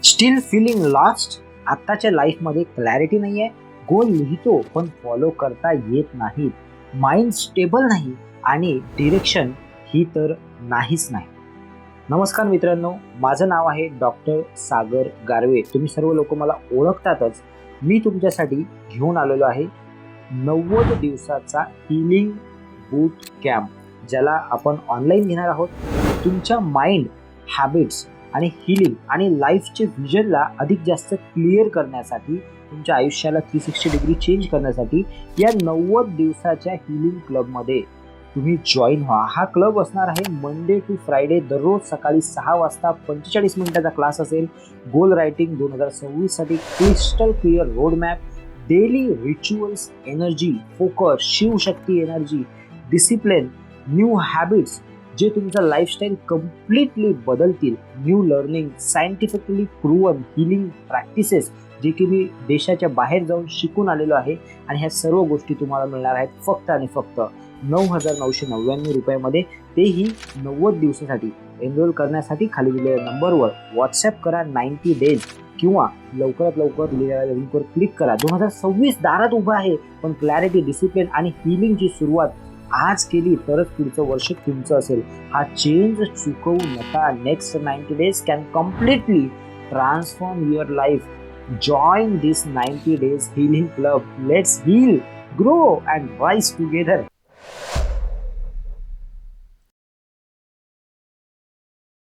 Steel feeling lost? आत्ताच्या लाईफमध्ये clarity नाही आहे, गोल लिहितो पण फॉलो करता येत नाही, माइंड स्टेबल नाही आणि डिरेक्शन ही तर नाहीच नाही. नमस्कार मित्रांनो, माझं नाव आहे डॉक्टर सागर गारवे. तुम्ही सर्व लोक मला ओळखतातच. मी तुमच्यासाठी घेऊन आलेलो आहे 90 दिवसाचा हीलिंग बूट कॅम्प, ज्याला आपण ऑनलाईन घेणार आहोत. तुमच्या माइंड, हॅबिट्स आणि हीलिंग आणि लाईफचे व्हिजनला अधिक जास्त क्लिअर करण्यासाठी, तुमच्या आयुष्याला 360 डिग्री चेंज करण्यासाठी या 90 दिवसाच्या हीलिंग क्लबमध्ये तुम्ही जॉईन व्हा. हा क्लब असणार आहे मंडे टू फ्रायडे, दररोज सकाळी 6 वाजता 45 मिनिटाचा क्लास असेल. गोल रायटिंग 2026 साठी crystal clear roadmap, daily rituals, energy, focus, Shivshakti energy, discipline, new habits जे तुमचं लाईफस्टाईल कम्प्लिटली बदलतील, new learning, scientifically proven healing practices जे की मी देशाच्या बाहेर जाऊन शिकून आलेलो आहे. आणि ह्या सर्व गोष्टी तुम्हाला मिळणार आहेत फक्त आणि फक्त 9,999 रुपयामध्ये, तेही 90 दिवसासाठी. एनरोल करण्यासाठी खाली दिलेल्या नंबरवर व्हॉट्सॲप करा 90 डेज, किंवा लवकरात लवकर दिलेल्या लिंकवर क्लिक करा. 2026 दारात उभा आहे, पण क्लॅरिटी, डिसिप्लिन आणि हीलिंगची सुरुवात आज केली तरच पुढचं वर्ष तुमचं असेल. हा चेंज चुकवू नका. Next 90 days can completely transform your life. Join this 90 days healing club. Let's heal, grow and rise together.